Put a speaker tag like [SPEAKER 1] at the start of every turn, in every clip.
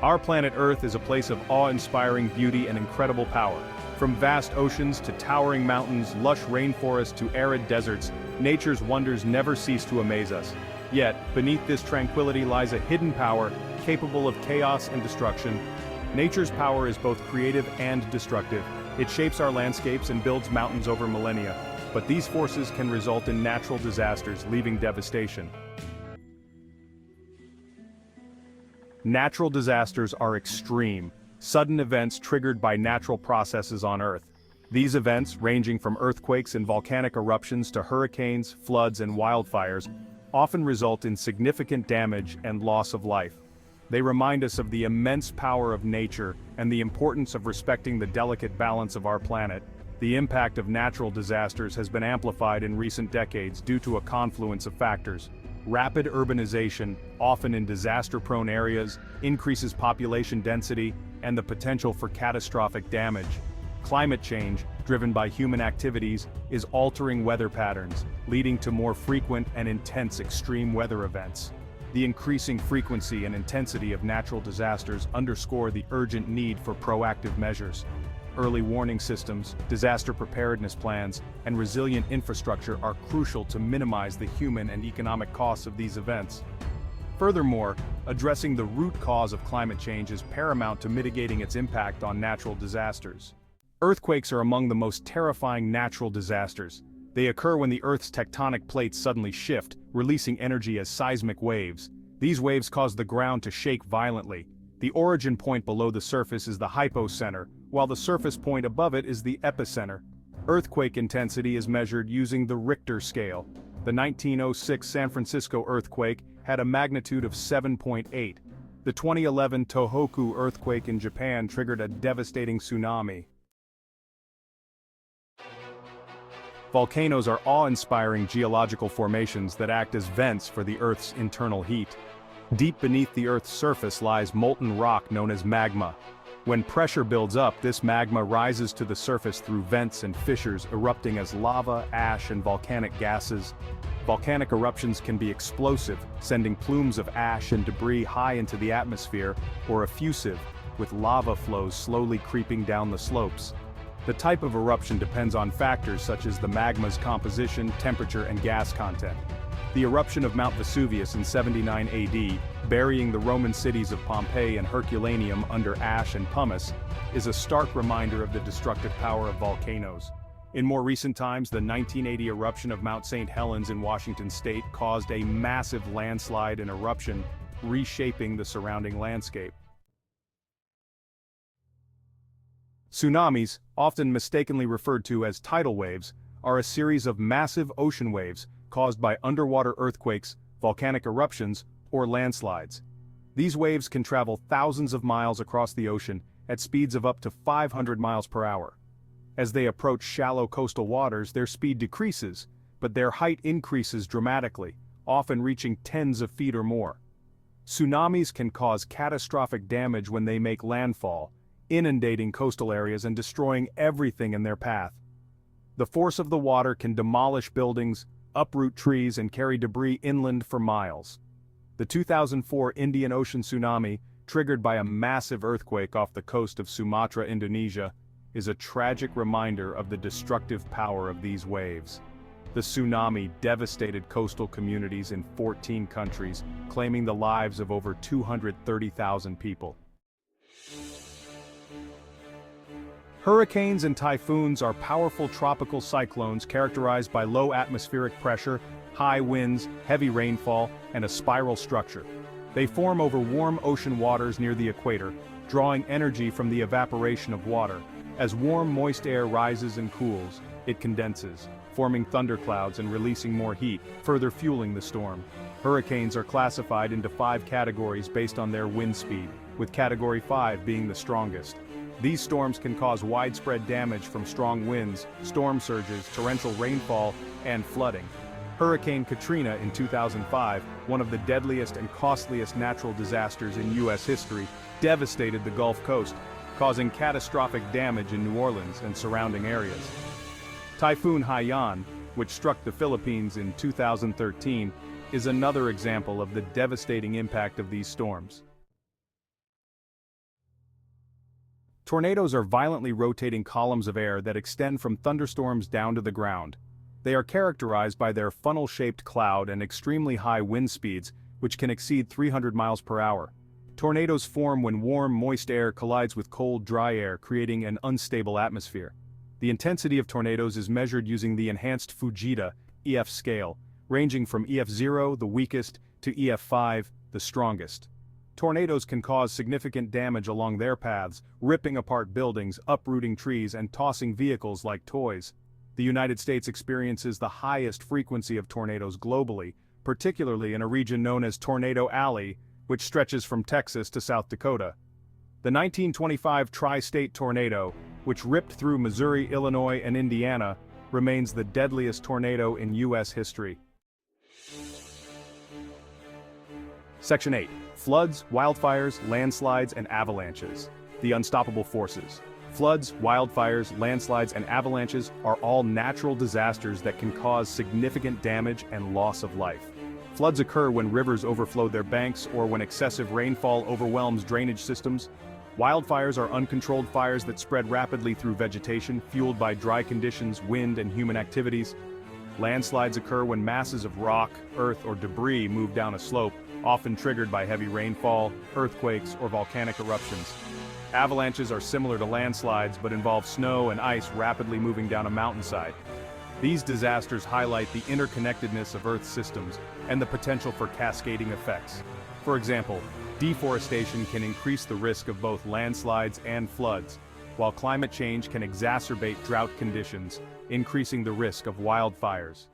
[SPEAKER 1] Our planet Earth is a place of awe-inspiring beauty and incredible power. From vast oceans to towering mountains, lush rainforests to arid deserts, nature's wonders never cease to amaze us. Yet, beneath this tranquility lies a hidden power, capable of chaos and destruction. Nature's power is both creative and destructive. It shapes our landscapes and builds mountains over millennia. But these forces can result in natural disasters, leaving devastation. Natural disasters are extreme, sudden events triggered by natural processes on Earth. These events, ranging from earthquakes and volcanic eruptions to hurricanes, floods, and wildfires, often result in significant damage and loss of life. They remind us of the immense power of nature and the importance of respecting the delicate balance of our planet. The impact of natural disasters has been amplified in recent decades due to a confluence of factors. Rapid urbanization, often in disaster-prone areas, increases population density and the potential for catastrophic damage. Climate change, driven by human activities, is altering weather patterns, leading to more frequent and intense extreme weather events. The increasing frequency and intensity of natural disasters underscore the urgent need for proactive measures. Early warning systems, disaster preparedness plans, and resilient infrastructure are crucial to minimize the human and economic costs of these events. Furthermore, addressing the root cause of climate change is paramount to mitigating its impact on natural disasters. Earthquakes are among the most terrifying natural disasters. They occur when the Earth's tectonic plates suddenly shift, releasing energy as seismic waves. These waves cause the ground to shake violently. The origin point below the surface is the hypocenter, while the surface point above it is the epicenter. Earthquake intensity is measured using the Richter scale. The 1906 San Francisco earthquake had a magnitude of 7.8. The 2011 Tohoku earthquake in Japan triggered a devastating tsunami. Volcanoes are awe-inspiring geological formations that act as vents for the Earth's internal heat. Deep beneath the Earth's surface lies molten rock known as magma. When pressure builds up, this magma rises to the surface through vents and fissures, erupting as lava, ash, and volcanic gases. Volcanic eruptions can be explosive, sending plumes of ash and debris high into the atmosphere, or effusive, with lava flows slowly creeping down the slopes. The type of eruption depends on factors such as the magma's composition, temperature, and gas content. The eruption of Mount Vesuvius in 79 AD, burying the Roman cities of Pompeii and Herculaneum under ash and pumice, is a stark reminder of the destructive power of volcanoes. In more recent times, the 1980 eruption of Mount St. Helens in Washington state caused a massive landslide and eruption, reshaping the surrounding landscape. Tsunamis, often mistakenly referred to as tidal waves, are a series of massive ocean waves caused by underwater earthquakes, volcanic eruptions, or landslides. These waves can travel thousands of miles across the ocean at speeds of up to 500 miles per hour. As they approach shallow coastal waters, their speed decreases, but their height increases dramatically, often reaching tens of feet or more. Tsunamis can cause catastrophic damage when they make landfall, inundating coastal areas and destroying everything in their path. The force of the water can demolish buildings, uproot trees, and carry debris inland for miles. The 2004 Indian Ocean tsunami, triggered by a massive earthquake off the coast of Sumatra, Indonesia, is a tragic reminder of the destructive power of these waves. The tsunami devastated coastal communities in 14 countries, claiming the lives of over 230,000 people. Hurricanes and typhoons are powerful tropical cyclones characterized by low atmospheric pressure, high winds, heavy rainfall, and a spiral structure. They form over warm ocean waters near the equator, drawing energy from the evaporation of water. As warm, moist air rises and cools, it condenses, forming thunderclouds and releasing more heat, further fueling the storm. Hurricanes are classified into 5 categories based on their wind speed, with Category 5 being the strongest. These storms can cause widespread damage from strong winds, storm surges, torrential rainfall, and flooding. Hurricane Katrina in 2005, one of the deadliest and costliest natural disasters in U.S. history, devastated the Gulf Coast, causing catastrophic damage in New Orleans and surrounding areas. Typhoon Haiyan, which struck the Philippines in 2013, is another example of the devastating impact of these storms. Tornadoes are violently rotating columns of air that extend from thunderstorms down to the ground. They are characterized by their funnel-shaped cloud and extremely high wind speeds, which can exceed 300 miles per hour. Tornadoes form when warm, moist air collides with cold, dry air, creating an unstable atmosphere. The intensity of tornadoes is measured using the enhanced Fujita EF scale, ranging from EF0, the weakest, to EF5, the strongest. Tornadoes can cause significant damage along their paths, ripping apart buildings, uprooting trees, and tossing vehicles like toys. The United States experiences the highest frequency of tornadoes globally, particularly in a region known as Tornado Alley, which stretches from Texas to South Dakota. The 1925 tri-state tornado, which ripped through Missouri, Illinois, and Indiana, remains the deadliest tornado in U.S. history. Section 8. Floods, wildfires, landslides, and avalanches. The unstoppable forces. Floods, wildfires, landslides, and avalanches are all natural disasters that can cause significant damage and loss of life. Floods occur when rivers overflow their banks or when excessive rainfall overwhelms drainage systems. Wildfires are uncontrolled fires that spread rapidly through vegetation, fueled by dry conditions, wind, and human activities. Landslides occur when masses of rock, earth, or debris move down a slope, often triggered by heavy rainfall, earthquakes, or volcanic eruptions. Avalanches are similar to landslides but involve snow and ice rapidly moving down a mountainside. These disasters highlight the interconnectedness of Earth's systems and the potential for cascading effects. For example, deforestation can increase the risk of both landslides and floods, while climate change can exacerbate drought conditions, increasing the risk of wildfires.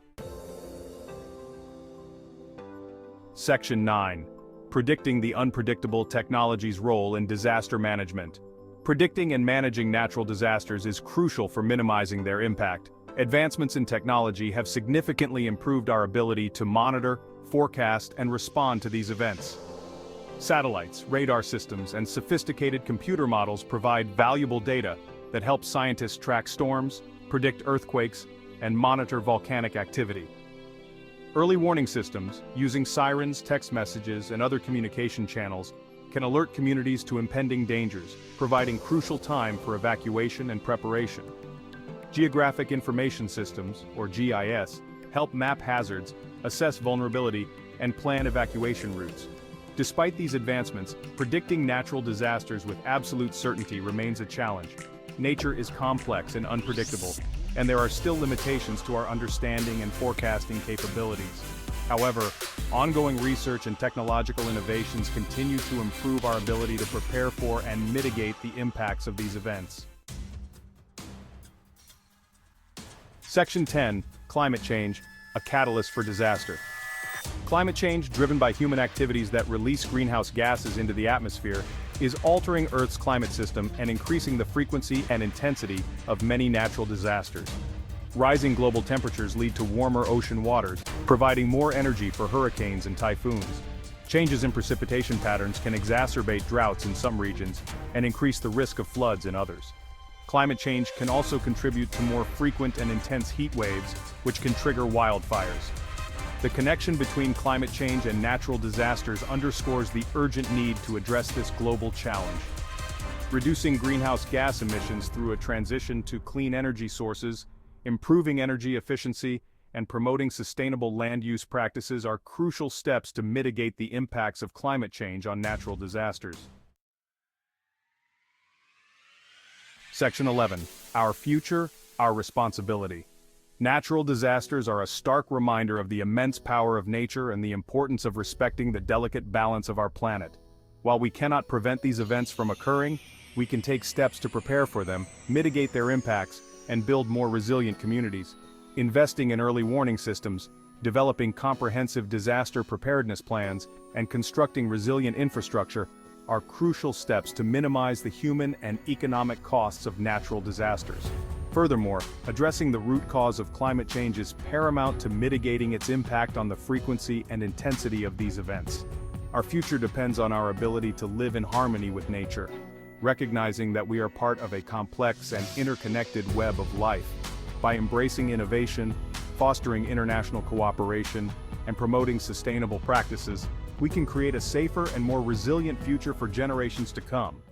[SPEAKER 1] Section 9. Predicting the unpredictable, technology's role in disaster management. Predicting and managing natural disasters is crucial for minimizing their impact. Advancements in technology have significantly improved our ability to monitor, forecast, and respond to these events. Satellites, radar systems, and sophisticated computer models provide valuable data that help scientists track storms, predict earthquakes, and monitor volcanic activity. Early warning systems, using sirens, text messages, and other communication channels, can alert communities to impending dangers, providing crucial time for evacuation and preparation. Geographic Information Systems, or GIS, help map hazards, assess vulnerability, and plan evacuation routes. Despite these advancements, predicting natural disasters with absolute certainty remains a challenge. Nature is complex and unpredictable, and there are still limitations to our understanding and forecasting capabilities. However, ongoing research and technological innovations continue to improve our ability to prepare for and mitigate the impacts of these events. Section 10. Climate change, a catalyst for disaster. Climate change, driven by human activities that release greenhouse gases into the atmosphere, is altering Earth's climate system and increasing the frequency and intensity of many natural disasters. Rising global temperatures lead to warmer ocean waters, providing more energy for hurricanes and typhoons. Changes in precipitation patterns can exacerbate droughts in some regions and increase the risk of floods in others. Climate change can also contribute to more frequent and intense heat waves, which can trigger wildfires. The connection between climate change and natural disasters underscores the urgent need to address this global challenge. Reducing greenhouse gas emissions through a transition to clean energy sources, improving energy efficiency, and promoting sustainable land use practices are crucial steps to mitigate the impacts of climate change on natural disasters. Section 11. Our future, our responsibility. Natural disasters are a stark reminder of the immense power of nature and the importance of respecting the delicate balance of our planet. While we cannot prevent these events from occurring, we can take steps to prepare for them, mitigate their impacts, and build more resilient communities. Investing in early warning systems, developing comprehensive disaster preparedness plans, and constructing resilient infrastructure are crucial steps to minimize the human and economic costs of natural disasters. Furthermore, addressing the root cause of climate change is paramount to mitigating its impact on the frequency and intensity of these events. Our future depends on our ability to live in harmony with nature, recognizing that we are part of a complex and interconnected web of life. By embracing innovation, fostering international cooperation, and promoting sustainable practices, we can create a safer and more resilient future for generations to come.